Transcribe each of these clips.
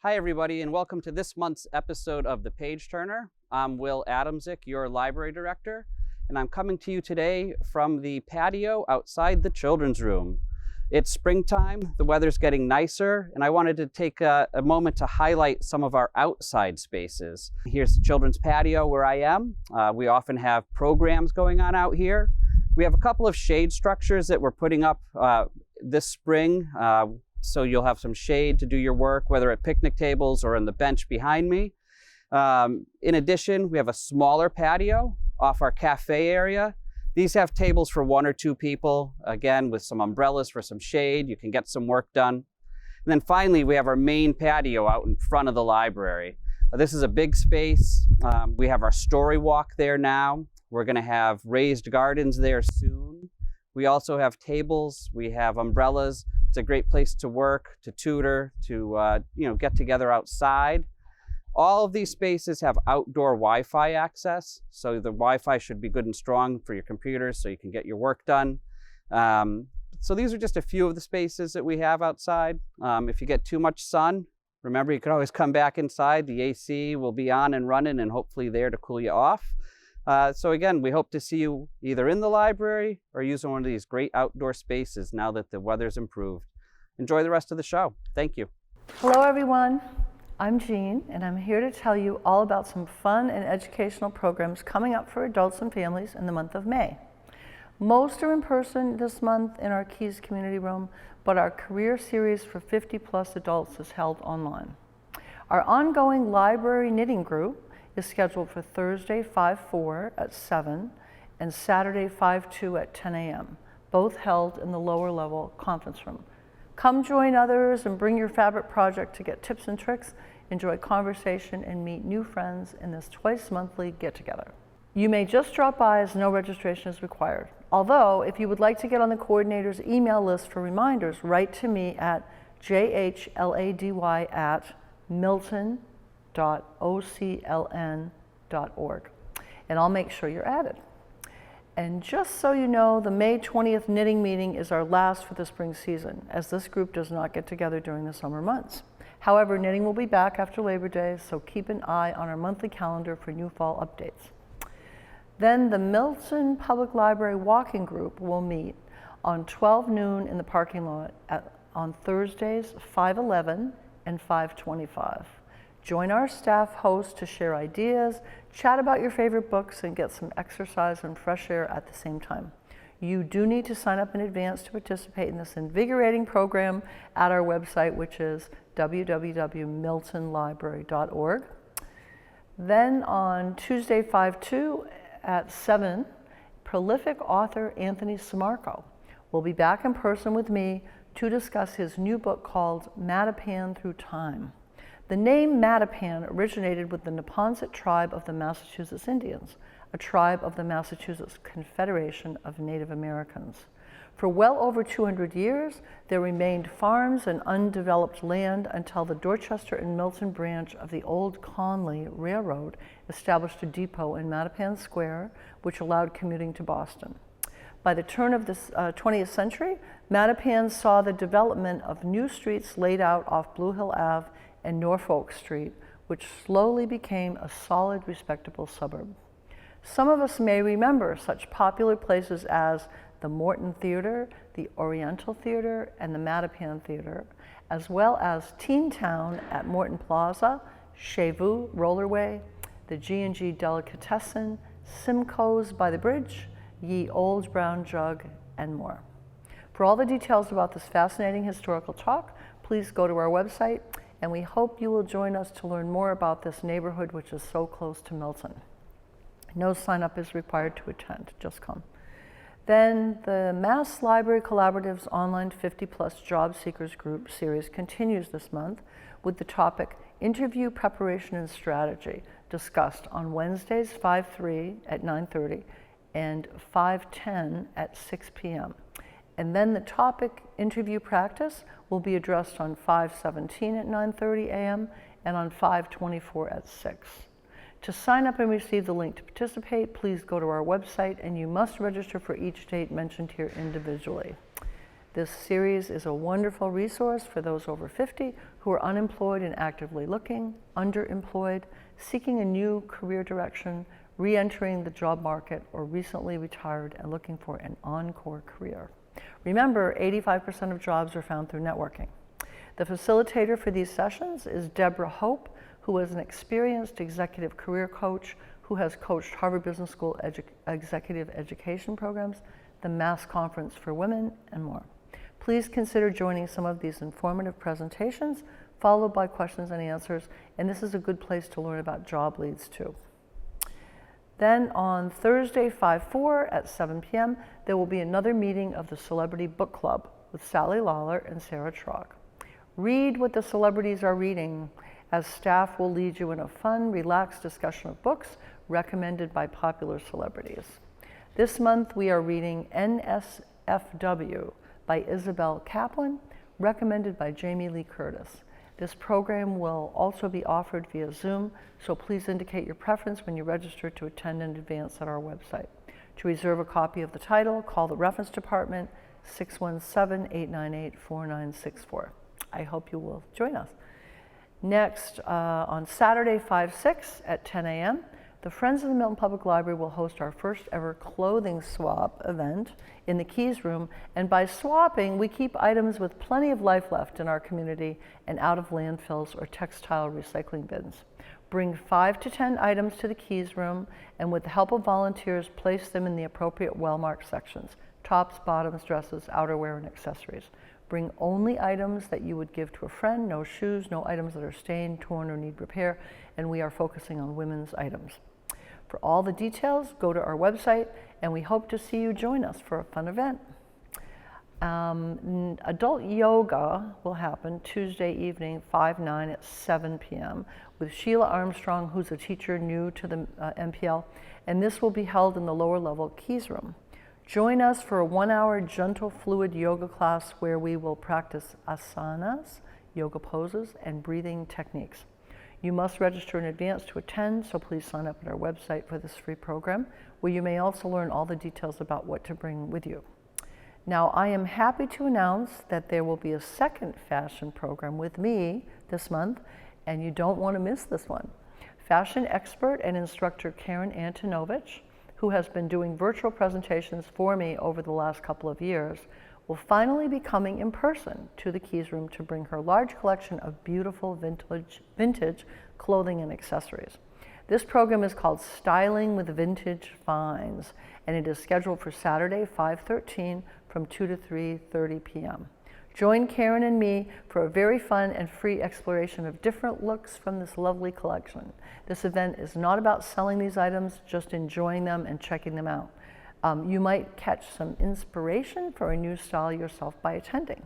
Hi everybody, and welcome to this month's episode of The Page Turner. I'm Will Adamczyk, your library director, and I'm coming to you today from the patio outside the children's room. It's springtime, the weather's getting nicer, and I wanted to take a moment to highlight some of our outside spaces. Here's the children's patio where I am. We often have programs going on out here. We have a couple of shade structures that we're putting up this spring, so you'll have some shade to do your work, whether at picnic tables or on the bench behind me. In addition, we have a smaller patio off our cafe area. These have tables for 1 or 2 people, again, with some umbrellas for some shade. You can get some work done. And then finally, we have our main patio out in front of the library. This is a big space. We have our story walk there now. We're gonna have raised gardens there soon. We also have tables, we have umbrellas. It's a great place to work, to tutor, to get together outside. All of these spaces have outdoor Wi-Fi access, so the Wi-Fi should be good and strong for your computers so you can get your work done. So these are just a few of the spaces that we have outside. If you get too much sun, remember you can always come back inside. The AC will be on and running and hopefully there to cool you off. So again, we hope to see you either in the library or using one of these great outdoor spaces now that the weather's improved. Enjoy the rest of the show. Thank you. Hello everyone, I'm Jean and I'm here to tell you all about some fun and educational programs coming up for adults and families in the month of May. Most are in person this month in our Keys Community Room, but our career series for 50+ adults is held online. Our ongoing library knitting group is scheduled for Thursday 5/4 at 7 and Saturday 5/2 at 10 a.m., both held in the lower level conference room. Come join others and bring your fabric project to get tips and tricks, enjoy conversation, and meet new friends in this twice monthly get-together. You may just drop by as no registration is required. Although, if you would like to get on the coordinator's email list for reminders, write to me at jhlady@milton.ocln.org, and I'll make sure you're added. And just so you know, the May 20th knitting meeting is our last for the spring season, as this group does not get together during the summer months. However, knitting will be back after Labor Day, so keep an eye on our monthly calendar for new fall updates. Then the Milton Public Library walking group will meet on 12 noon in the parking lot on Thursdays 5/11 and 5/25. Join our staff hosts to share ideas, chat about your favorite books, and get some exercise and fresh air at the same time. You do need to sign up in advance to participate in this invigorating program at our website, which is www.miltonlibrary.org. Then on Tuesday 5/2 at 7, prolific author Anthony Samarco will be back in person with me to discuss his new book called Mattapan Through Time. The name Mattapan originated with the Neponset tribe of the Massachusetts Indians, a tribe of the Massachusetts Confederation of Native Americans. For well over 200 years, there remained farms and undeveloped land until the Dorchester and Milton branch of the old Conley Railroad established a depot in Mattapan Square, which allowed commuting to Boston. By the turn of the 20th century, Mattapan saw the development of new streets laid out off Blue Hill Ave and Norfolk Street, which slowly became a solid, respectable suburb. Some of us may remember such popular places as the Morton Theater, the Oriental Theater, and the Mattapan Theater, as well as Teen Town at Morton Plaza, Chez Vous Rollerway, the G&G Delicatessen, Simcoe's by the Bridge, Ye Old Brown Jug, and more. For all the details about this fascinating historical talk, please go to our website, and we hope you will join us to learn more about this neighborhood which is so close to Milton. No sign up is required to attend, just come. Then the Mass Library Collaborative's online 50+ job seekers group series continues this month with the topic Interview Preparation and Strategy, discussed on Wednesdays 5:3 at 9:30 and 5:10 at 6 p.m. And then the topic Interview Practice will be addressed on 5:17 at 9:30 a.m. and on 5:24 at 6. To sign up and receive the link to participate, please go to our website, and you must register for each date mentioned here individually. This series is a wonderful resource for those over 50 who are unemployed and actively looking, underemployed, seeking a new career direction, re-entering the job market, or recently retired and looking for an encore career. Remember, 85% of jobs are found through networking. The facilitator for these sessions is Deborah Hope, who is an experienced executive career coach who has coached Harvard Business School executive education programs, the Mass Conference for Women, and more. Please consider joining some of these informative presentations, followed by questions and answers, and this is a good place to learn about job leads too. Then on Thursday, 5/4 at 7 p.m., there will be another meeting of the Celebrity Book Club with Sally Lawler and Sarah Trog. Read what the celebrities are reading, as staff will lead you in a fun, relaxed discussion of books recommended by popular celebrities. This month we are reading NSFW by Isabel Kaplan, recommended by Jamie Lee Curtis. This program will also be offered via Zoom, so please indicate your preference when you register to attend in advance at our website. To reserve a copy of the title, call the reference department 617-898-4964. I hope you will join us. Next, on Saturday, 5/6 at 10 a.m., the Friends of the Milton Public Library will host our first ever clothing swap event in the Keys Room, and by swapping, we keep items with plenty of life left in our community and out of landfills or textile recycling bins. Bring 5 to 10 items to the Keys Room, and with the help of volunteers, place them in the appropriate well-marked sections: tops, bottoms, dresses, outerwear, and accessories. Bring only items that you would give to a friend, no shoes, no items that are stained, torn, or need repair, and we are focusing on women's items. For all the details, go to our website, and we hope to see you join us for a fun event. Adult yoga will happen Tuesday evening, 5/9 at 7 p.m. with Sheila Armstrong, who's a teacher new to the MPL, and this will be held in the lower level Keys Room. Join us for a 1-hour gentle fluid yoga class where we will practice asanas, yoga poses, and breathing techniques. You must register in advance to attend, so please sign up at our website for this free program, where you may also learn all the details about what to bring with you. Now, I am happy to announce that there will be a second fashion program with me this month, and you don't want to miss this one. Fashion expert and instructor Karen Antonovich, who has been doing virtual presentations for me over the last couple of years, will finally be coming in person to the Keys Room to bring her large collection of beautiful vintage clothing and accessories. This program is called Styling with Vintage Finds, and it is scheduled for Saturday, 5/13 from 2 to 3:30 p.m. Join Karen and me for a very fun and free exploration of different looks from this lovely collection. This event is not about selling these items, just enjoying them and checking them out. You might catch some inspiration for a new style yourself by attending.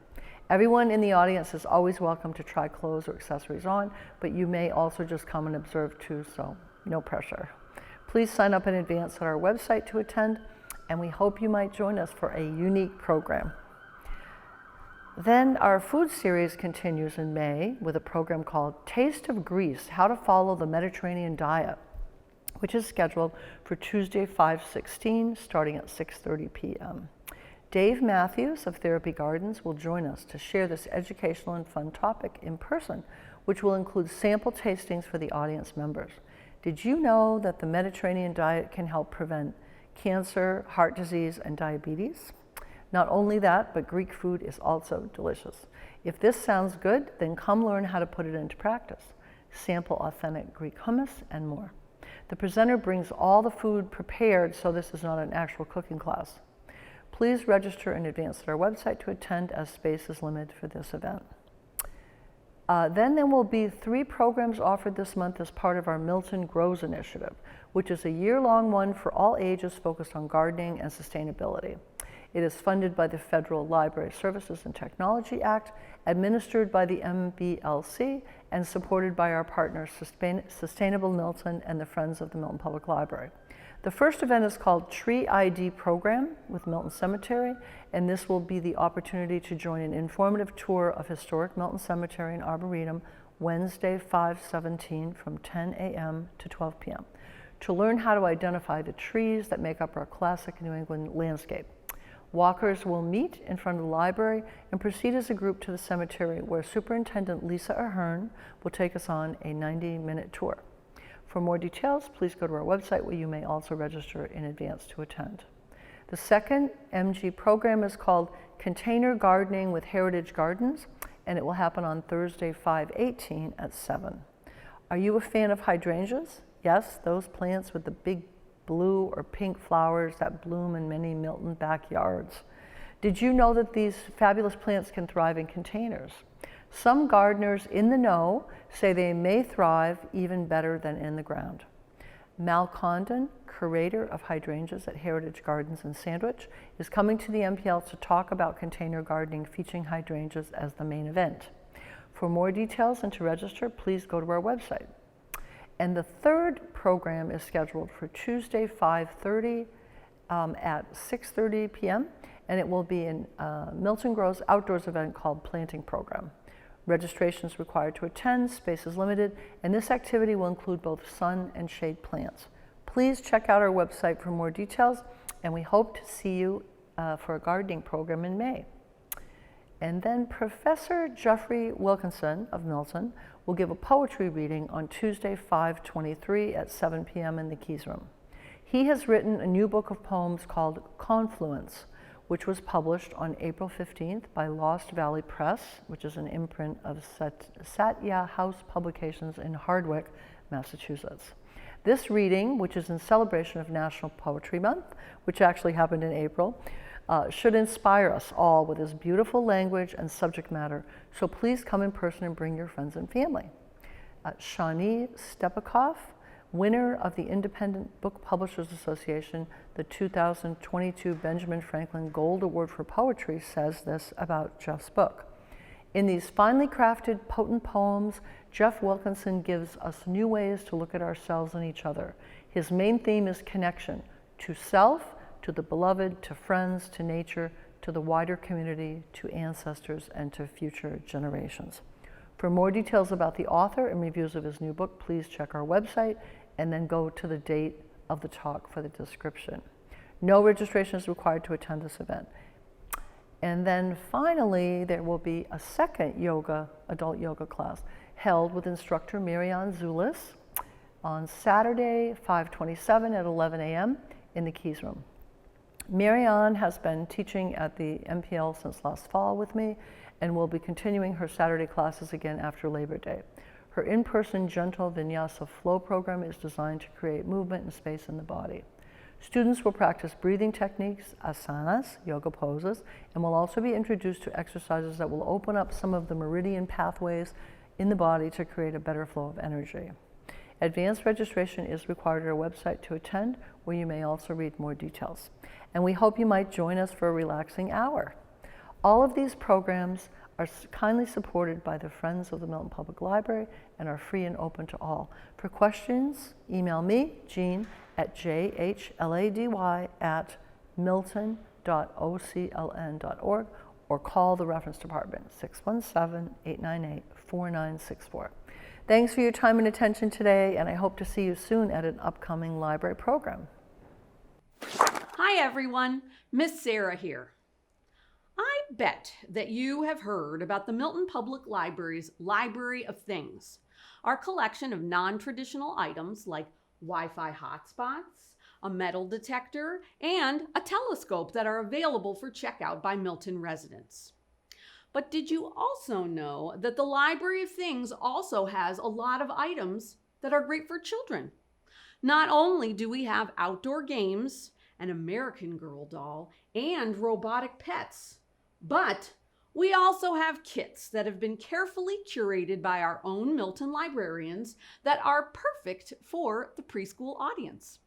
Everyone in the audience is always welcome to try clothes or accessories on, but you may also just come and observe too, so no pressure. Please sign up in advance at our website to attend, and we hope you might join us for a unique program. Then our food series continues in May with a program called Taste of Greece: How to Follow the Mediterranean Diet, which is scheduled for Tuesday, 5/16, starting at 6:30 p.m. Dave Matthews of Therapy Gardens will join us to share this educational and fun topic in person, which will include sample tastings for the audience members. Did you know that the Mediterranean diet can help prevent cancer, heart disease, and diabetes? Not only that, but Greek food is also delicious. If this sounds good, then come learn how to put it into practice. Sample authentic Greek hummus and more. The presenter brings all the food prepared, so this is not an actual cooking class. Please register in advance at our website to attend, as space is limited for this event. Then there will be 3 programs offered this month as part of our Milton Grows initiative, which is a year-long one for all ages focused on gardening and sustainability. It is funded by the Federal Library Services and Technology Act, administered by the MBLC, and supported by our partners Sustainable Milton and the Friends of the Milton Public Library. The first event is called Tree ID Program with Milton Cemetery, and this will be the opportunity to join an informative tour of historic Milton Cemetery and Arboretum Wednesday, 5/17 from 10 a.m. to 12 p.m. to learn how to identify the trees that make up our classic New England landscape. Walkers will meet in front of the library and proceed as a group to the cemetery, where Superintendent Lisa Ahern will take us on a 90-minute tour. For more details, please go to our website, where you may also register in advance to attend. The second MG program is called Container Gardening with Heritage Gardens, and it will happen on Thursday, 5/18 at 7. Are you a fan of hydrangeas? Yes, those plants with the big blue or pink flowers that bloom in many Milton backyards. Did you know that these fabulous plants can thrive in containers? Some gardeners in the know say they may thrive even better than in the ground. Mal Condon, curator of hydrangeas at Heritage Gardens in Sandwich, is coming to the MPL to talk about container gardening featuring hydrangeas as the main event. For more details and to register, please go to our website. And the third program is scheduled for Tuesday, 5:30 at 6:30 p.m., and it will be in Milton Grows outdoors event called Planting Program. Registration is required to attend, space is limited, and this activity will include both sun and shade plants. Please check out our website for more details, and we hope to see you for a gardening program in May. And then Professor Jeffrey Wilkinson of Milton will give a poetry reading on Tuesday, 5/23 at 7 p.m. in the Keys Room. He has written a new book of poems called Confluence, which was published on April 15th by Lost Valley Press, which is an imprint of Satya House Publications in Hardwick, Massachusetts. This reading, which is in celebration of National Poetry Month, which actually happened in April, should inspire us all with his beautiful language and subject matter. So please come in person and bring your friends and family. Shani Stepikoff, winner of the Independent Book Publishers Association, the 2022 Benjamin Franklin Gold Award for Poetry, says this about Jeff's book. In these finely crafted, potent poems, Jeff Wilkinson gives us new ways to look at ourselves and each other. His main theme is connection to self, to the beloved, to friends, to nature, to the wider community, to ancestors, and to future generations. For more details about the author and reviews of his new book, please check our website and then go to the date of the talk for the description. No registration is required to attend this event. And then finally, there will be a second adult yoga class held with instructor Marianne Zulis on Saturday, 5/27 at 11 a.m. in the Keys Room. Marianne has been teaching at the MPL since last fall with me and will be continuing her Saturday classes again after Labor Day. Her in-person gentle vinyasa flow program is designed to create movement and space in the body. Students will practice breathing techniques, asanas, yoga poses, and will also be introduced to exercises that will open up some of the meridian pathways in the body to create a better flow of energy. Advanced registration is required at our website to attend, where you may also read more details. And we hope you might join us for a relaxing hour. All of these programs are kindly supported by the Friends of the Milton Public Library and are free and open to all. For questions, email me, Jean, at jhlady@milton.ocln.org, or call the reference department, 617-898-4964. Thanks for your time and attention today, and I hope to see you soon at an upcoming library program. Hi everyone, Miss Sarah here. I bet that you have heard about the Milton Public Library's Library of Things, our collection of non-traditional items like Wi-Fi hotspots, a metal detector, and a telescope that are available for checkout by Milton residents. But did you also know that the Library of Things also has a lot of items that are great for children? Not only do we have outdoor games, an American Girl doll, and robotic pets, but We also have kits that have been carefully curated by our own Milton librarians that are perfect for the preschool audience.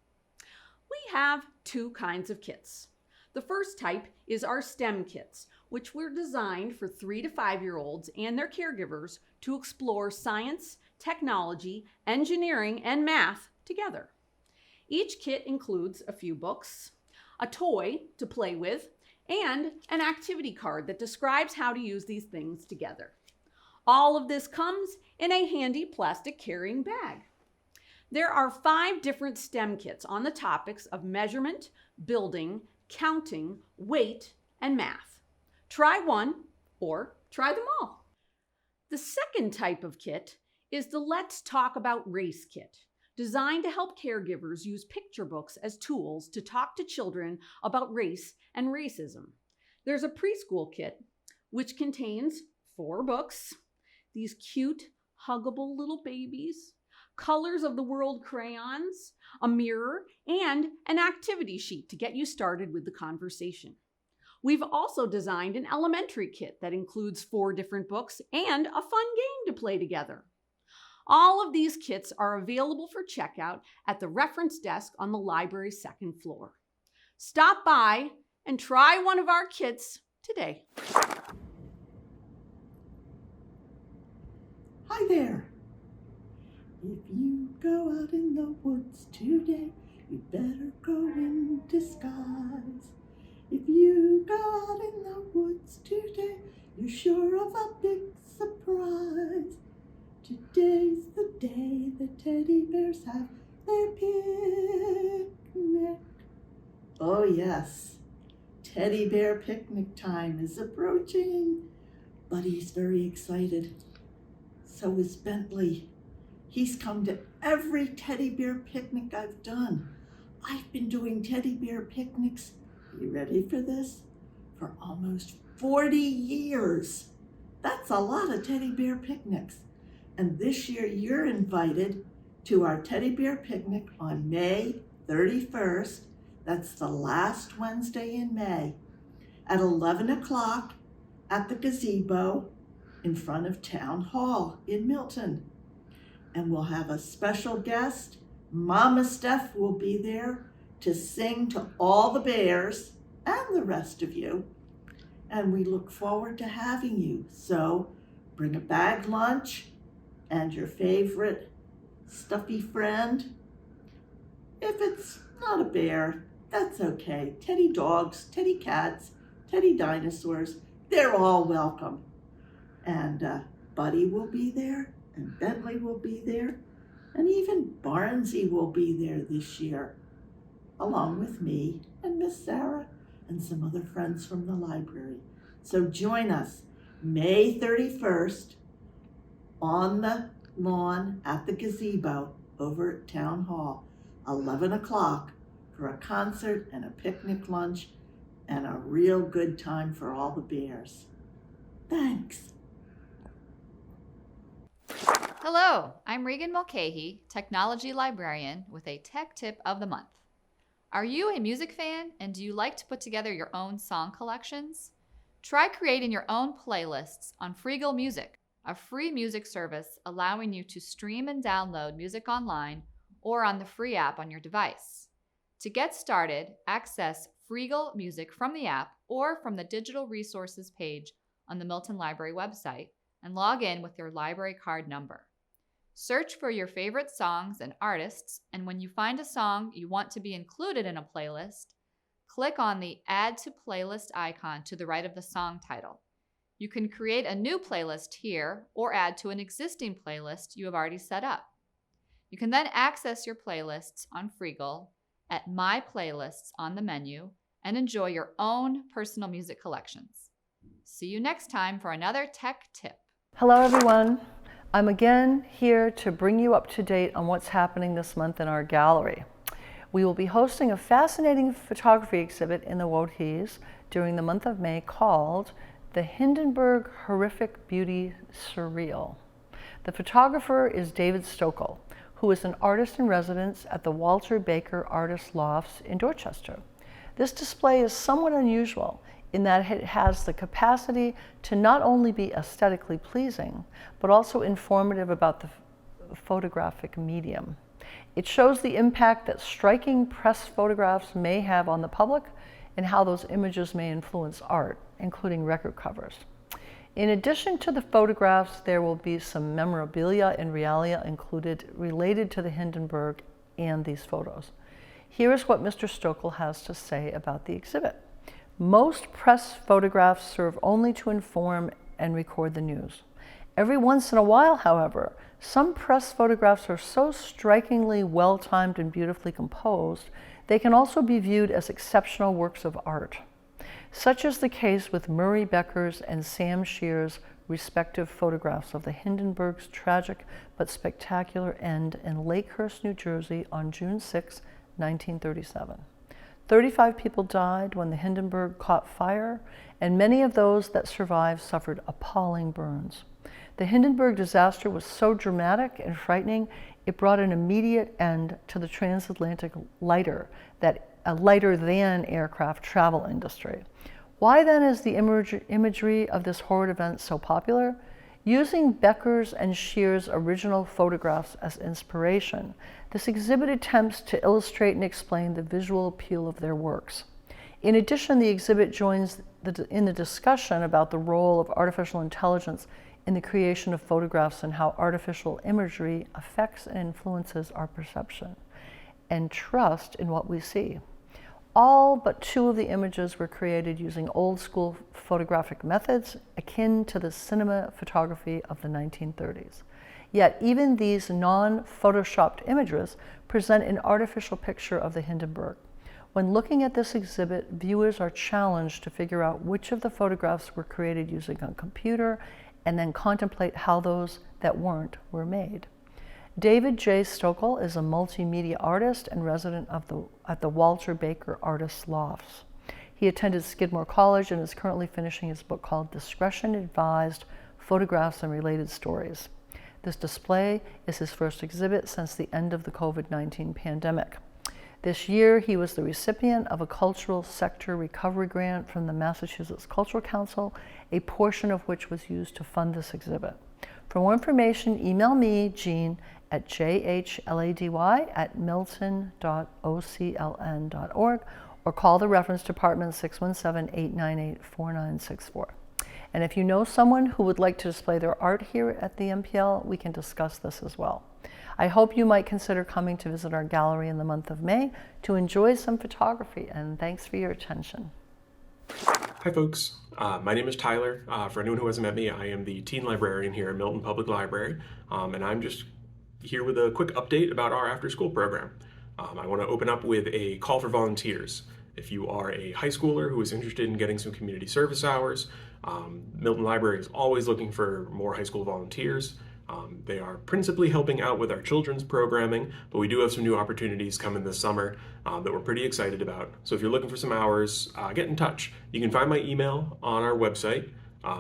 We have two kinds of kits. The first type is our STEM kits, which were designed for 3 to 5-year-olds and their caregivers to explore science, technology, engineering, and math together. Each kit includes a few books, a toy to play with, and an activity card that describes how to use these things together. All of this comes in a handy plastic carrying bag. There are 5 different STEM kits on the topics of measurement, building, counting, weight, and math. Try one or try them all. The second type of kit is the Let's Talk About Race kit, designed to help caregivers use picture books as tools to talk to children about race and racism. There's a preschool kit, which contains 4 books, these cute, huggable little babies, colors of the world crayons, a mirror, and an activity sheet to get you started with the conversation. We've also designed an elementary kit that includes 4 different books and a fun game to play together. All of these kits are available for checkout at the reference desk on the library's 2nd floor. Stop by and try one of our kits today. Hi there. If you go out in the woods today, you better go in disguise. If you go out in the woods today, you're sure of a big surprise. Today's the day the teddy bears have their picnic. Oh yes, teddy bear picnic time is approaching. Buddy's very excited. So is Bentley. He's come to every teddy bear picnic I've done. I've been doing teddy bear picnics, you ready for this? For almost 40 years. That's a lot of teddy bear picnics. And this year you're invited to our teddy bear picnic on May 31st. That's the last Wednesday in May at 11 o'clock at the gazebo in front of Town Hall in Milton. And we'll have a special guest. Mama Steph will be there to sing to all the bears and the rest of you. And we look forward to having you. So bring a bag lunch and your favorite stuffy friend. If it's not a bear, that's okay. Teddy dogs, teddy cats, teddy dinosaurs, they're all welcome. And Buddy will be there, and Bentley will be there, and even Barnsey will be there this year, along with me and Miss Sarah and some other friends from the library. So join us May 31st on the lawn at the gazebo over at Town Hall, 11 o'clock for a concert and a picnic lunch and a real good time for all the bears. Thanks. Hello, I'm Regan Mulcahy, Technology Librarian with a Tech Tip of the Month. Are you a music fan and do you like to put together your own song collections? Try creating your own playlists on Freegal Music, a free music service allowing you to stream and download music online or on the free app on your device. To get started, access Freegal Music from the app or from the digital resources page on the Milton Library website and log in with your library card number. Search for your favorite songs and artists, and when you find a song you want to be included in a playlist, click on the Add to Playlist icon to the right of the song title. You can create a new playlist here or add to an existing playlist you have already set up. You can then access your playlists on Freegal at My Playlists on the menu and enjoy your own personal music collections. See you next time for another tech tip. Hello everyone. I'm again here to bring you up to date on what's happening this month in our gallery. We will be hosting a fascinating photography exhibit in the Woodhees during the month of May called The Hindenburg Horrific Beauty Surreal. The photographer is David Stokel, who is an artist in residence at the Walter Baker Artist Lofts in Dorchester. This display is somewhat unusual in that it has the capacity to not only be aesthetically pleasing, but also informative about the photographic medium. It shows the impact that striking press photographs may have on the public and how those images may influence art, including record covers. In addition to the photographs, there will be some memorabilia and realia included related to the Hindenburg and these photos. Here is what Mr. Stokel has to say about the exhibit. Most press photographs serve only to inform and record the news. Every once in a while, however, some press photographs are so strikingly well-timed and beautifully composed, they can also be viewed as exceptional works of art. Such is the case with Murray Becker's and Sam Shear's respective photographs of the Hindenburg's tragic but spectacular end in Lakehurst, New Jersey on June 6, 1937. 35 people died when the Hindenburg caught fire, and many of those that survived suffered appalling burns. The Hindenburg disaster was so dramatic and frightening, it brought an immediate end to the transatlantic lighter than aircraft travel industry. Why then is the imagery of this horrid event so popular? Using Becker's and Shear's original photographs as inspiration, this exhibit attempts to illustrate and explain the visual appeal of their works. In addition, the exhibit joins in the discussion about the role of artificial intelligence in the creation of photographs and how artificial imagery affects and influences our perception and trust in what we see. All but 2 of the images were created using old-school photographic methods akin to the cinema photography of the 1930s. Yet even these non-photoshopped images present an artificial picture of the Hindenburg. When looking at this exhibit, viewers are challenged to figure out which of the photographs were created using a computer and then contemplate how those that weren't were made. David J. Stokel is a multimedia artist and resident at the Walter Baker Artists Lofts. He attended Skidmore College and is currently finishing his book called Discretion Advised: Photographs and Related Stories. This display is his first exhibit since the end of the COVID-19 pandemic. This year, he was the recipient of a cultural sector recovery grant from the Massachusetts Cultural Council, a portion of which was used to fund this exhibit. For more information, email me, Jean, at jhlady@milton.ocln.org or call the reference department 617-898-4964. And if you know someone who would like to display their art here at the MPL, we can discuss this as well. I hope you might consider coming to visit our gallery in the month of May to enjoy some photography, and thanks for your attention. Hi folks, my name is Tyler. For anyone who hasn't met me, I am the teen librarian here at Milton Public Library, and I'm just here with a quick update about our after-school program. I want to open up with a call for volunteers. If you are a high schooler who is interested in getting some community service hours, Milton Library is always looking for more high school volunteers. They are principally helping out with our children's programming, but we do have some new opportunities coming this summer that we're pretty excited about. So if you're looking for some hours, get in touch. You can find my email on our website.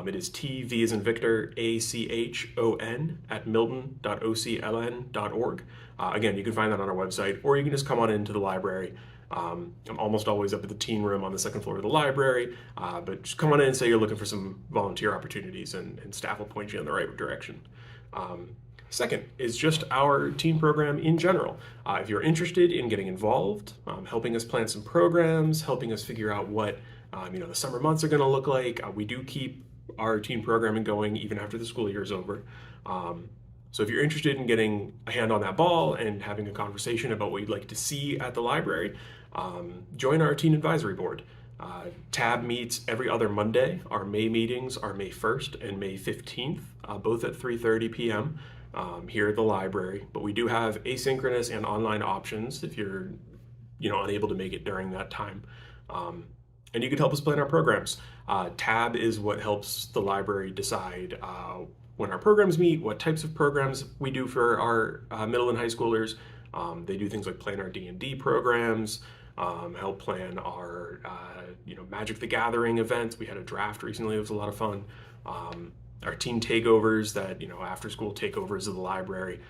It is TV as in Victor, ACHON @milton.ocln.org. Again, you can find that on our website, or you can just come on into the library. I'm almost always up at the teen room on the second floor of the library, but just come on in and say you're looking for some volunteer opportunities, and staff will point you in the right direction. Second is just our teen program in general. If you're interested in getting involved, helping us plan some programs, helping us figure out what the summer months are going to look like, we do keep our teen programming going even after the school year is over. So if you're interested in getting a hand on that ball and having a conversation about what you'd like to see at the library, join our teen advisory board. TAB meets every other Monday. Our May meetings are May 1st and May 15th, both at 3:30 p.m. Here at the library. But we do have asynchronous and online options if you're unable to make it during that time. And you can help us plan our programs. TAB is what helps the library decide when our programs meet, what types of programs we do for our middle and high schoolers. They do things like plan our D&D programs, help plan our Magic the Gathering events. We had a draft recently, it was a lot of fun. Our teen takeovers, that after school takeovers of the library,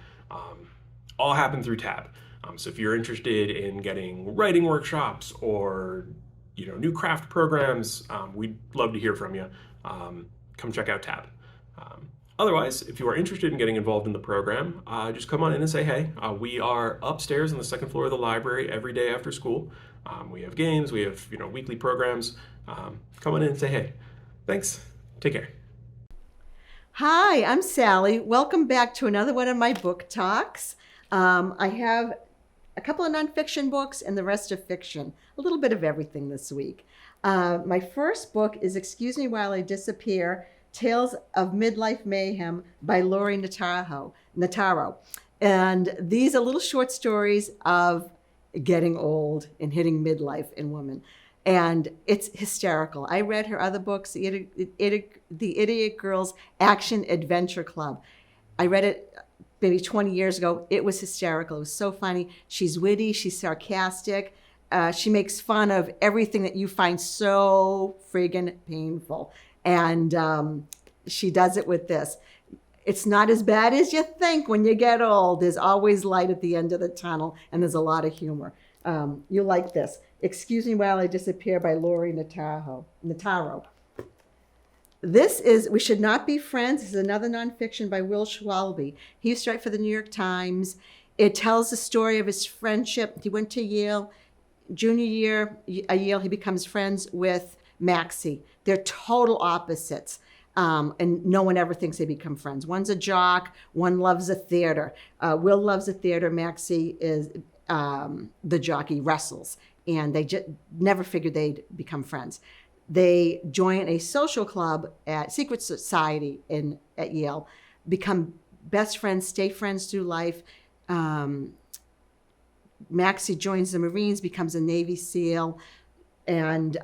all happen through TAB. So if you're interested in getting writing workshops or new craft programs, we'd love to hear from you. Come check out TAB. Otherwise, if you are interested in getting involved in the program, just come on in and say hey. We are upstairs on the second floor of the library every day after school. We have games, we have weekly programs. Come on in and say hey. Thanks. Take care. Hi, I'm Sally. Welcome back to another one of my book talks. I have a couple of nonfiction books and the rest of fiction, a little bit of everything this week. My first book is Excuse Me While I Disappear, Tales of Midlife Mayhem by Lori Nataro. And these are little short stories of getting old and hitting midlife in women. And it's hysterical. I read her other books, The Idiot Girls Action Adventure Club. I read it maybe 20 years ago. It was hysterical. It was so funny. She's witty. She's sarcastic. She makes fun of everything that you find so friggin' painful. And she does it with this. It's not as bad as you think when you get old. There's always light at the end of the tunnel, and there's a lot of humor. You'll like this. Excuse Me While I Disappear by Lori Nataro. This is We Should Not Be Friends. This is another nonfiction by Will Schwalbe. He used to write for the New York Times. It tells the story of his friendship. He went to Yale. Junior year at Yale, he becomes friends with Maxie. They're total opposites. And no one ever thinks they become friends. One's a jock. One loves the theater. Will loves the theater. Maxie is the jockey, wrestles. And they just never figured they'd become friends. They join a social club at Secret Society at Yale, become best friends, stay friends through life. Maxie joins the Marines, becomes a Navy SEAL, and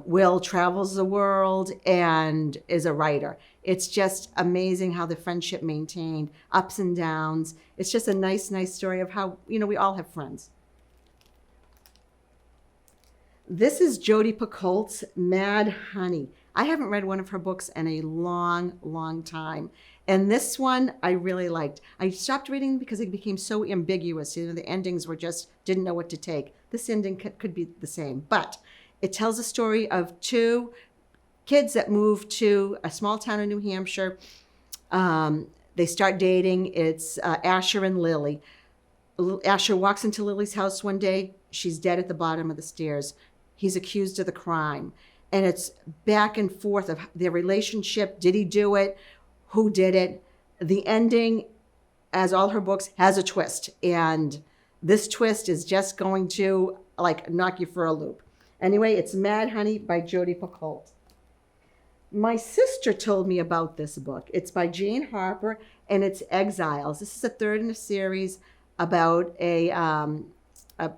Will travels the world and is a writer. It's just amazing how the friendship maintained, ups and downs. It's just a nice story of how, we all have friends. This is Jodi Picoult's Mad Honey. I haven't read one of her books in a long time. And this one I really liked. I stopped reading because it became so ambiguous. The endings were just, didn't know what to take. This ending could be the same. But it tells a story of two kids that move to a small town in New Hampshire. They start dating. It's Asher and Lily. Asher walks into Lily's house one day. She's dead at the bottom of the stairs. He's accused of the crime. And it's back and forth of their relationship. Did he do it? Who did it? The ending, as all her books, has a twist. And this twist is just going to knock you for a loop. Anyway, it's Mad Honey by Jodi Picoult. My sister told me about this book. It's by Jane Harper, and it's Exiles. This is the third in a series about a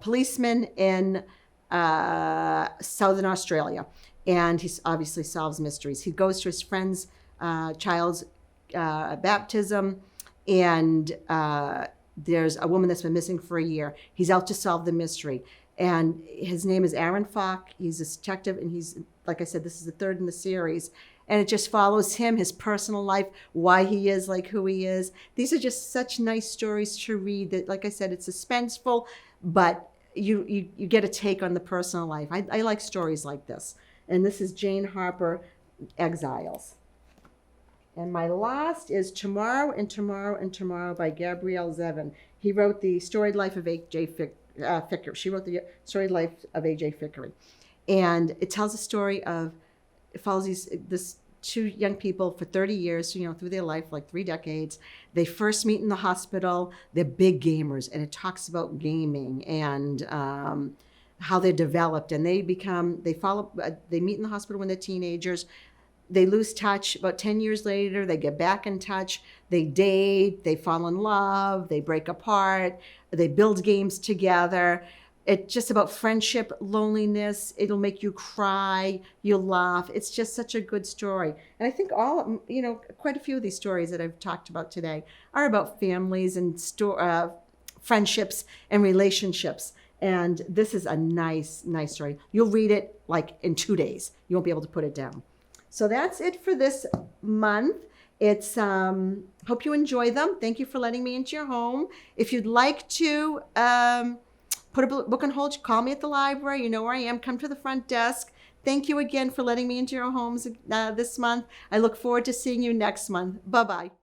policeman in Southern Australia. And he obviously solves mysteries. He goes to his friend's child's baptism, and there's a woman that's been missing for a year. He's out to solve the mystery. And his name is Aaron Falk. He's a detective, and he's, like I said, this is the third in the series. And it just follows him, his personal life, why he is like who he is. These are just such nice stories to read that, like I said, it's suspenseful, but you get a take on the personal life. I like stories like this. And this is Jane Harper, Exiles. And my last is Tomorrow and Tomorrow and Tomorrow by Gabrielle Zevin. He wrote the storied life of A.J. Fickery. She wrote the storied life of A.J. Fickery. And it tells a story of, it follows this two young people for 30 years, through their life, like 3 decades. They first meet in the hospital. They're big gamers, and it talks about gaming and how they're developed. And they meet in the hospital when they're teenagers. They lose touch. About 10 years later, they get back in touch. They date, they fall in love, they break apart, they build games together. It's just about friendship, loneliness. It'll make you cry, you'll laugh. It's just such a good story. And I think quite a few of these stories that I've talked about today are about families and friendships and relationships. And this is a nice story. You'll read it in 2 days. You won't be able to put it down. So that's it for this month. It's hope you enjoy them. Thank you for letting me into your home. If you'd like to put a book on hold, call me at the library. You know where I am. Come to the front desk. Thank you again for letting me into your homes this month. I look forward to seeing you next month. Bye-bye.